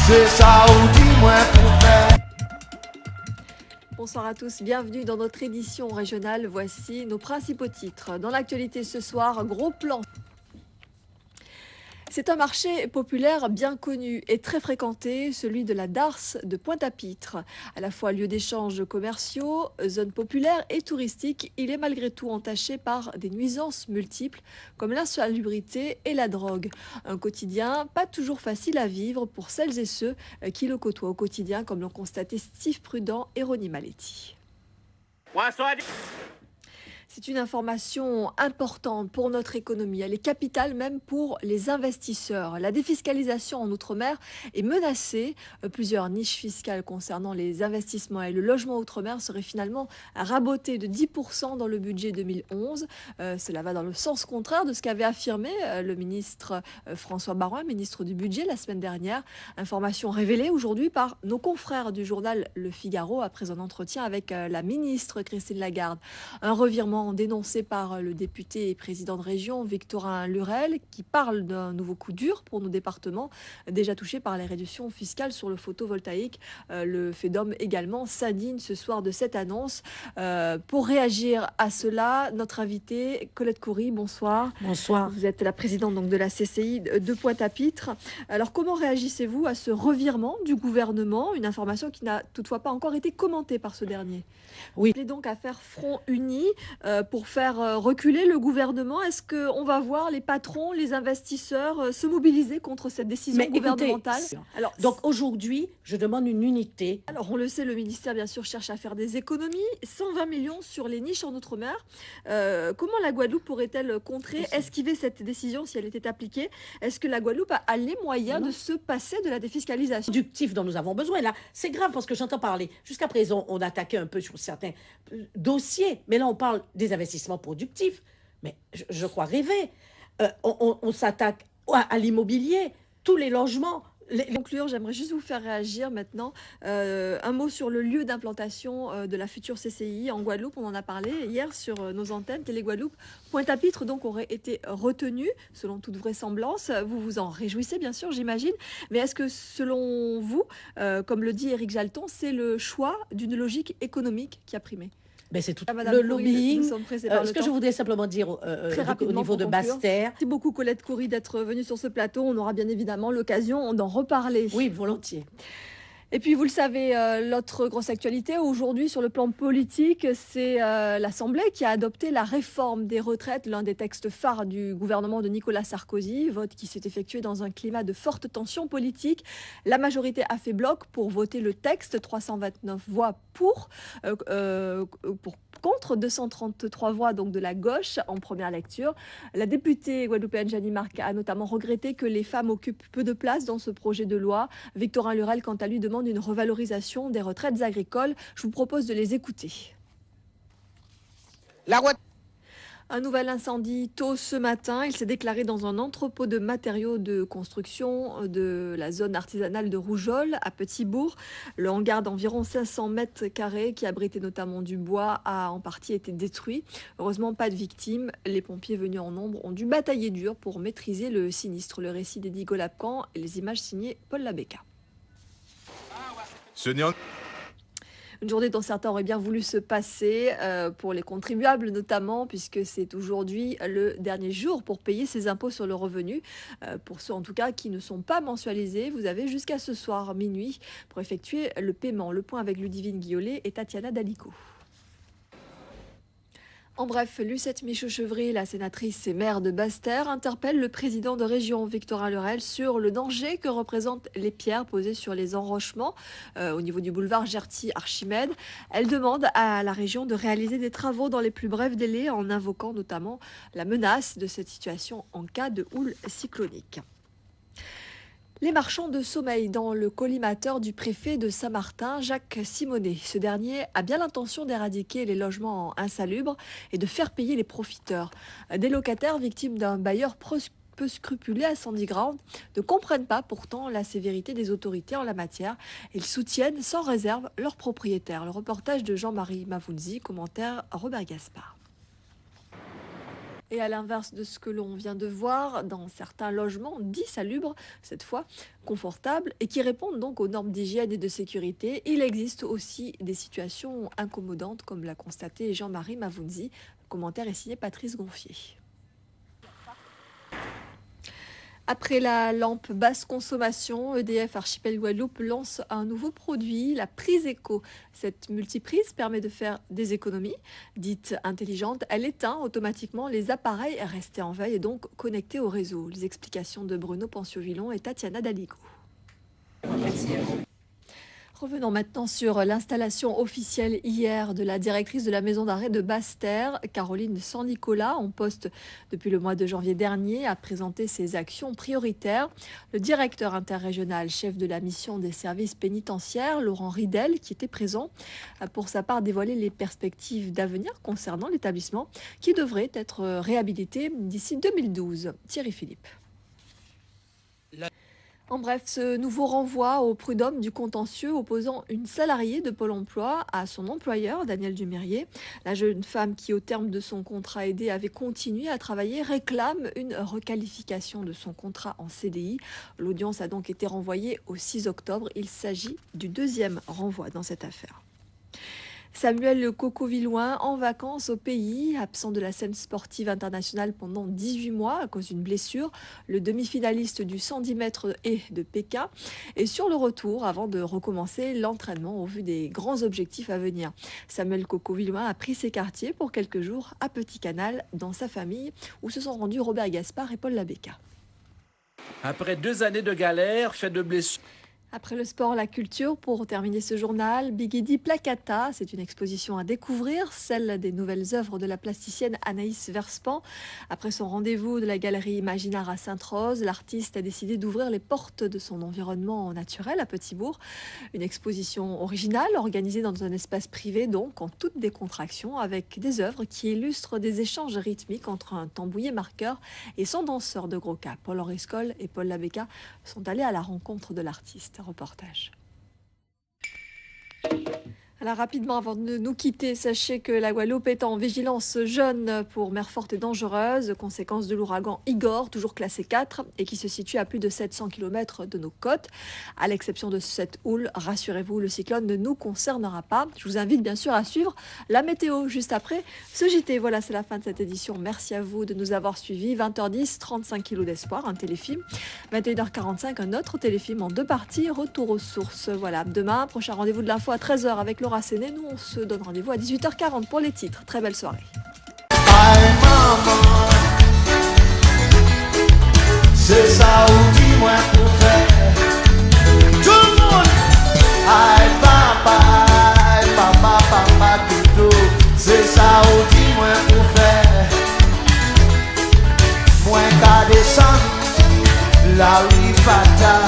C'est ça ou dis-moi pour faire. Bonsoir à tous, bienvenue dans notre édition régionale. Voici nos principaux titres. Dans l'actualité ce soir, gros plan. C'est un marché populaire bien connu et très fréquenté, celui de la Darse de Pointe-à-Pitre. À la fois lieu d'échanges commerciaux, zone populaire et touristique, il est malgré tout entaché par des nuisances multiples comme l'insalubrité et la drogue. Un quotidien pas toujours facile à vivre pour celles et ceux qui le côtoient au quotidien, comme l'ont constaté Steve Prudent et Ronnie Maletti. C'est une information importante pour notre économie. Elle est capitale même pour les investisseurs. La défiscalisation en Outre-mer est menacée. Plusieurs niches fiscales concernant les investissements et le logement Outre-mer seraient finalement rabotées de 10% dans le budget 2011. Cela va dans le sens contraire de ce qu'avait affirmé le ministre François Baroin, ministre du Budget, la semaine dernière. Information révélée aujourd'hui par nos confrères du journal Le Figaro après un entretien avec la ministre Christine Lagarde. Un revirement dénoncé par le député et président de région Victorin Lurel, qui parle d'un nouveau coup dur pour nos départements déjà touchés par les réductions fiscales sur le photovoltaïque. Le FEDOM également s'indigne ce soir de cette annonce. Pour réagir à cela, notre invitée Colette Coury, bonsoir. Bonsoir. Vous êtes la présidente donc, de la CCI de Pointe-à-Pitre. Alors comment réagissez-vous à ce revirement du gouvernement, une information qui n'a toutefois pas encore été commentée par ce dernier? Oui. Il est donc à faire front uni pour faire reculer le gouvernement. Est-ce qu'on va voir les patrons, les investisseurs se mobiliser contre cette décision gouvernementale? Alors, donc aujourd'hui, je demande une unité. Alors on le sait, le ministère bien sûr cherche à faire des économies. 120 millions sur les niches en Outre-mer. Comment la Guadeloupe pourrait-elle contrer, esquiver cette décision si elle était appliquée? Est-ce que la Guadeloupe a les moyens de se passer de la défiscalisation? Productif dont nous avons besoin. Là, c'est grave parce que j'entends parler. Jusqu'à présent, on attaquait un peu sur certains dossiers, mais là, on parle des investissements productifs. Mais je crois rêver. On s'attaque à l'immobilier, tous les logements. Pour conclure, j'aimerais juste vous faire réagir maintenant. Un mot sur le lieu d'implantation de la future CCI en Guadeloupe. On en a parlé hier sur nos antennes. Télé Guadeloupe. Pointe-à-Pitre donc aurait été retenu, selon toute vraisemblance. Vous vous en réjouissez, bien sûr, j'imagine. Mais est-ce que, selon vous, comme le dit Éric Jalton, c'est le choix d'une logique économique qui a primé? Ben c'est tout le lobbying. Ce que je voudrais simplement dire au niveau de Basse-Terre. Merci beaucoup Colette Coury d'être venue sur ce plateau. On aura bien évidemment l'occasion d'en reparler. Oui, volontiers. Et puis, vous le savez, l'autre grosse actualité aujourd'hui sur le plan politique, c'est l'Assemblée qui a adopté la réforme des retraites, l'un des textes phares du gouvernement de Nicolas Sarkozy, vote qui s'est effectué dans un climat de forte tension politique. La majorité a fait bloc pour voter le texte, 329 voix pour contre 233 voix donc de la gauche en première lecture. La députée guadeloupéenne Jeannie Marc a notamment regretté que les femmes occupent peu de place dans ce projet de loi. Victorin Lurel, quant à lui, demande une revalorisation des retraites agricoles. Je vous propose de les écouter. Un nouvel incendie tôt ce matin. Il s'est déclaré dans un entrepôt de matériaux de construction de la zone artisanale de Rougeole à Petit-Bourg. Le hangar d'environ 500 mètres carrés qui abritait notamment du bois a en partie été détruit. Heureusement, pas de victimes. Les pompiers venus en nombre ont dû batailler dur pour maîtriser le sinistre. Le récit d'Eddie Golapcan et les images signées Paul Labecca. Une journée dont certains auraient bien voulu se passer, pour les contribuables notamment, puisque c'est aujourd'hui le dernier jour pour payer ses impôts sur le revenu. Pour ceux en tout cas qui ne sont pas mensualisés, vous avez jusqu'à ce soir minuit pour effectuer le paiement. Le point avec Ludivine Guillolet et Tatiana Dalico. En bref, Lucette Michaud-Chevry, la sénatrice et maire de Basse-Terre, interpelle le président de région Victorin Lurel sur le danger que représentent les pierres posées sur les enrochements au niveau du boulevard Gerty-Archimède. Elle demande à la région de réaliser des travaux dans les plus brefs délais en invoquant notamment la menace de cette situation en cas de houle cyclonique. Les marchands de sommeil dans le collimateur du préfet de Saint-Martin, Jacques Simonet. Ce dernier a bien l'intention d'éradiquer les logements insalubres et de faire payer les profiteurs. Des locataires victimes d'un bailleur peu scrupuleux à Sandy Ground ne comprennent pas pourtant la sévérité des autorités en la matière. Ils soutiennent sans réserve leurs propriétaires. Le reportage de Jean-Marie Mavounzi, commentaire Robert Gaspard. Et à l'inverse de ce que l'on vient de voir, dans certains logements dits salubres, cette fois confortables, et qui répondent donc aux normes d'hygiène et de sécurité, il existe aussi des situations incommodantes, comme l'a constaté Jean-Marie Mavounzi. Le commentaire est signé Patrice Gonfier. Après la lampe basse consommation, EDF Archipel Guadeloupe lance un nouveau produit, la prise éco. Cette multiprise permet de faire des économies. Dite intelligente, elle éteint automatiquement les appareils restés en veille et donc connectés au réseau. Les explications de Bruno Panciovillon et Tatiana Daligo. Revenons maintenant sur l'installation officielle hier de la directrice de la maison d'arrêt de Basse-Terre, Caroline San-Nicolas, en poste depuis le mois de janvier dernier, a présenté ses actions prioritaires. Le directeur interrégional, chef de la mission des services pénitentiaires, Laurent Ridel, qui était présent, a pour sa part dévoilé les perspectives d'avenir concernant l'établissement, qui devrait être réhabilité d'ici 2012. Thierry Philippe. En bref, ce nouveau renvoi au prud'homme du contentieux opposant une salariée de Pôle emploi à son employeur, Daniel Dumérier. La jeune femme qui, au terme de son contrat aidé, avait continué à travailler, réclame une requalification de son contrat en CDI. L'audience a donc été renvoyée au 6 octobre. Il s'agit du deuxième renvoi dans cette affaire. Samuel Cocovilloin en vacances au pays, absent de la scène sportive internationale pendant 18 mois à cause d'une blessure. Le demi-finaliste du 110 mètres haies de Pékin est sur le retour avant de recommencer l'entraînement au vu des grands objectifs à venir. Samuel Cocovilloin a pris ses quartiers pour quelques jours à Petit Canal dans sa famille où se sont rendus Robert Gaspard et Paul Labéca. Après 2 années de galère, fait de blessures. Après le sport, la culture, pour terminer ce journal, Bigidi Placata, c'est une exposition à découvrir, celle des nouvelles œuvres de la plasticienne Anaïs Verspan. Après son rendez-vous de la galerie Imaginard à Sainte-Rose, l'artiste a décidé d'ouvrir les portes de son environnement naturel à Petit-Bourg. Une exposition originale, organisée dans un espace privé, donc en toute décontraction, avec des œuvres qui illustrent des échanges rythmiques entre un tambouiller marqueur et son danseur de gros cas. Paul Oriscol et Paul Labéca sont allés à la rencontre de l'artiste. Reportage. Alors rapidement, avant de nous quitter, sachez que la Guadeloupe est en vigilance jaune pour mer forte et dangereuse, conséquence de l'ouragan Igor, toujours classé 4, et qui se situe à plus de 700 km de nos côtes. À l'exception de cette houle, rassurez-vous, le cyclone ne nous concernera pas. Je vous invite bien sûr à suivre la météo juste après ce JT. Voilà, c'est la fin de cette édition. Merci à vous de nous avoir suivis. 20h10, 35 kilos d'espoir, un téléfilm. 21h45, un autre téléfilm en 2 parties, retour aux sources. Voilà, demain, prochain rendez-vous de l'info à 13h avec Laura Séné. Nous, on se donne rendez-vous à 18h40 pour les titres. Très belle soirée. Aïe maman, c'est ça ou dis-moi pour faire. Tout le monde. Aïe papa, tout. C'est ça ou dis-moi pour faire. Moins qu'à descendre, la rue fatale.